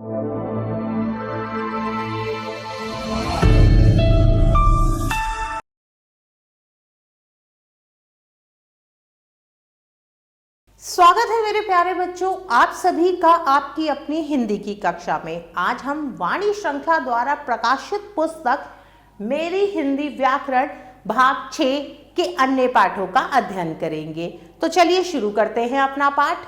स्वागत है मेरे प्यारे बच्चों, आप सभी का आपकी अपनी हिंदी की कक्षा में। आज हम वाणी श्रृंखला द्वारा प्रकाशित पुस्तक मेरी हिंदी व्याकरण भाग 6 के अन्य पाठों का अध्ययन करेंगे। तो चलिए शुरू करते हैं अपना पाठ।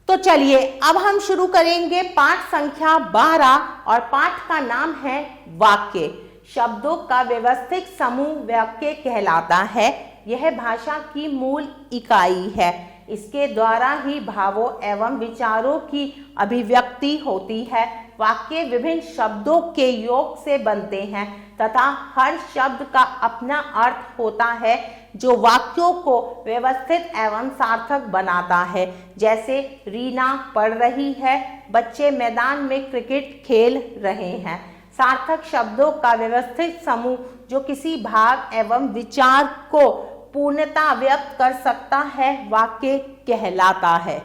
तो चलिए अब हम शुरू करेंगे पाठ संख्या 12 और पाठ का नाम है वाक्य। शब्दों का व्यवस्थित समूह वाक्य कहलाता है। यह भाषा की मूल इकाई है। इसके द्वारा ही भावों एवं विचारों की अभिव्यक्ति होती है। वाक्य विभिन्न शब्दों के योग से बनते हैं तथा हर शब्द का अपना अर्थ होता है जो वाक्यों को व्यवस्थित एवं सार्थक बनाता है। जैसे रीना पढ़ रही है, बच्चे मैदान में क्रिकेट खेल रहे हैं। सार्थक शब्दों का व्यवस्थित समूह जो किसी भाव एवं विचार को पूर्णता व्यक्त कर सकता है वाक्य कहलाता है।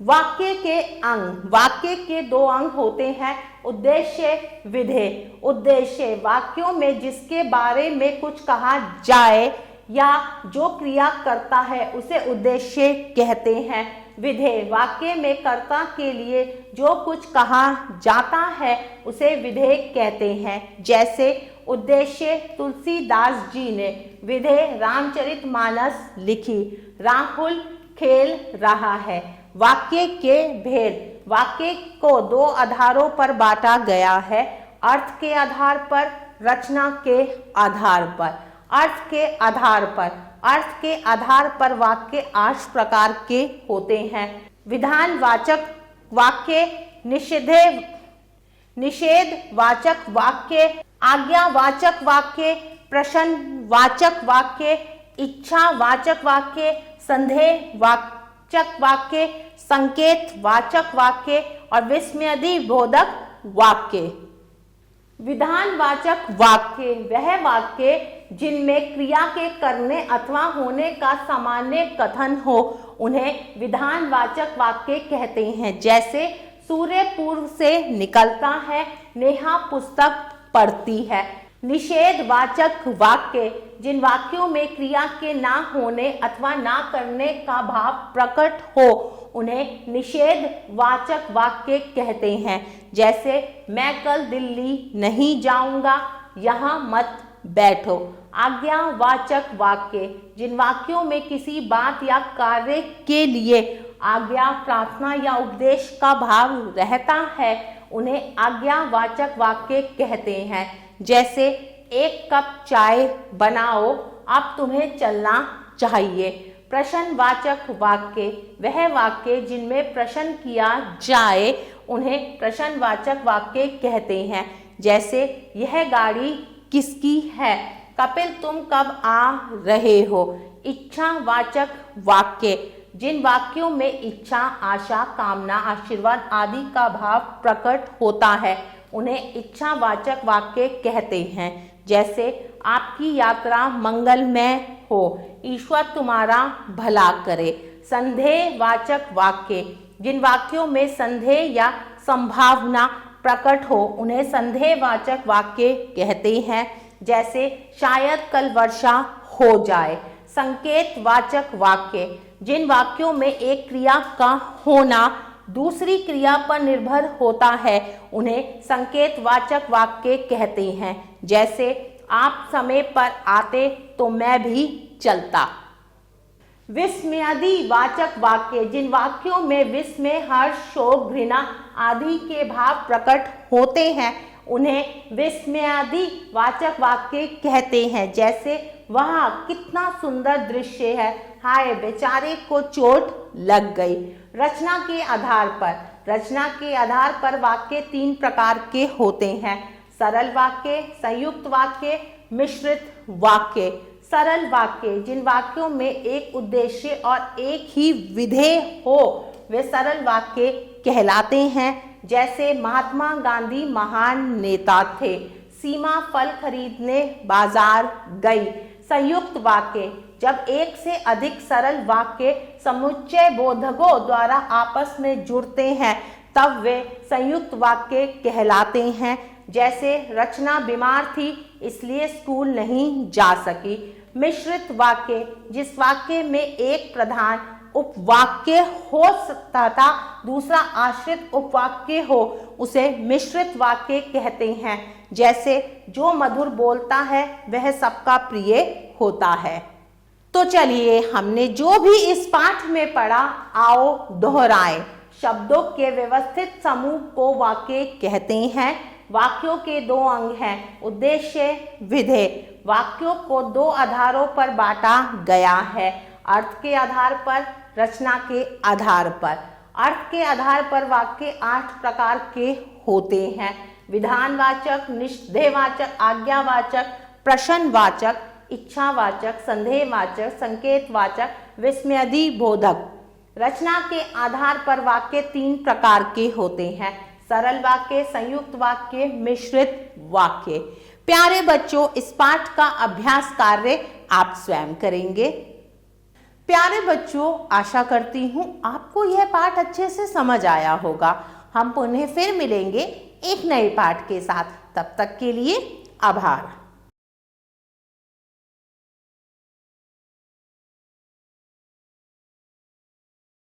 वाक्य के अंग। वाक्य के 2 अंग होते हैं, उद्देश्य, विधेय। उद्देश्य वाक्यों में जिसके बारे में कुछ कहा जाए या जो क्रिया करता है उसे उद्देश्य कहते हैं। विधेय वाक्य में कर्ता के लिए जो कुछ कहा जाता है उसे विधेय कहते हैं। जैसे उद्देश्य तुलसीदास जी ने विधेय रामचरितमानस लिखी। राहुल खेल रहा है। वाक्य के भेद। वाक्य को 2 आधारों पर बांटा गया है, अर्थ के आधार पर, रचना के आधार पर। अर्थ के आधार पर। अर्थ के आधार पर वाक्य 8 प्रकार के होते हैं। विधानवाचक वाक्य, निषेधवाचक वाक्य, आज्ञावाचक वाक्य, प्रश्नवाचक वाक्य, इच्छावाचक वाक्य, संदेहवाचक वाक्य, संकेतवाचक वाक्य और विस्मयादिबोधक वाक्य। विधानवाचक वाक्य वह वाक्य जिनमें क्रिया के करने अथवा होने का सामान्य कथन हो, उन्हें विधानवाचक वाक्य कहते हैं। जैसे सूर्य पूर्व से निकलता है, नेहा पुस्तक पढ़ती है। निषेधवाचक वाक्य जिन वाक्यों में क्रिया के ना होने अथवा ना करने का भाव प्रकट हो, उन्हें निषेधवाचक वाक्य कहते हैं। जैसे मैं कल दिल्ली नहीं जाऊंगा, यहाँ मत बैठो। आज्ञावाचक वाक्य जिन वाक्यों में किसी बात या कार्य के लिए आज्ञा, प्रार्थना या उपदेश का भाव रहता है, उन्हें आज्ञावाचक वाक्य कहते हैं। जैसे 1 कप चाय बनाओ, अब तुम्हें चलना चाहिए। प्रश्नवाचक वाक्य वह वाक्य जिनमें प्रश्न किया जाए, उन्हें प्रश्नवाचक वाक्य कहते हैं। जैसे यह गाड़ी किसकी है? कपिल तुम कब आ रहे हो? इच्छावाचक वाक्य जिन वाक्यों में इच्छा, आशा, कामना, आशीर्वाद आदि का भाव प्रकट होता है, उन्हें इच्छावाचक वाक्य कहते हैं। जैसे आपकी यात्रा मंगलमय हो, ईश्वर तुम्हारा भला करे। संदेहवाचक वाक्य जिन वाक्यों में संदेह या संभावना प्रकट हो, उन्हें संदेहवाचक वाक्य कहते हैं। जैसे शायद कल वर्षा हो जाए। संकेतवाचक वाक्य जिन वाक्यों में एक क्रिया का होना दूसरी क्रिया पर निर्भर होता है, उन्हें संकेतवाचक वाक्य कहते हैं। जैसे आप समय पर आते तो मैं भी चलता। विस्मयादिवाचक वाक्य जिन वाक्यों में विस्मय, हर्ष, शोक, घृणा आदि के भाव प्रकट होते हैं, उन्हें विस्मयादिवाचक वाक्य कहते हैं। जैसे वह कितना सुंदर दृश्य है, हाय बेचारे को चोट लग गई। रचना के आधार पर। रचना के आधार पर वाक्य 3 प्रकार के होते हैं, सरल वाक्य, संयुक्त वाक्य, मिश्रित वाक्य। सरल वाक्य जिन वाक्यों में एक उद्देश्य और एक ही विधेय हो, वे सरल वाक्य कहलाते हैं। जैसे महात्मा गांधी महान नेता थे, सीमा फल खरीदने बाजार गई। संयुक्त वाक्य जब एक से अधिक सरल वाक्य समुच्चय बोधकों द्वारा आपस में जुड़ते हैं, तब वे संयुक्त वाक्य कहलाते हैं। जैसे रचना बीमार थी इसलिए स्कूल नहीं जा सकी। मिश्रित वाक्य, जिस वाक्य में एक प्रधान उपवाक्य हो तथा दूसरा आश्रित उपवाक्य हो उसे मिश्रित वाक्य कहते हैं। जैसे जो मधुर बोलता है वह सबका प्रिय होता है। तो चलिए हमने जो भी इस पाठ में पढ़ा आओ दोहराएं। शब्दों के व्यवस्थित समूह को वाक्य कहते हैं। वाक्यों के दो अंग हैं, उद्देश्य, विधेय। वाक्यों को दो आधारों पर बांटा गया है, अर्थ के आधार पर, रचना के आधार पर। अर्थ के आधार पर वाक्य 8 प्रकार के होते हैं। विधानवाचक, निषेधवाचक, आज्ञावाचक, प्रश्नवाचक, इच्छावाचक, संदेहवाचक, संकेतवाचक, विस्मयादिबोधक। रचना के आधार पर वाक्य 3 प्रकार के होते हैं, सरल वाक्य, संयुक्त वाक्य, मिश्रित वाक्य। प्यारे बच्चों, इस पाठ का अभ्यास कार्य आप स्वयं करेंगे। प्यारे बच्चों, आशा करती हूँ आपको यह पाठ अच्छे से समझ आया होगा। हम पुनः फिर मिलेंगे एक नए पाठ के साथ। तब तक के लिए आभार।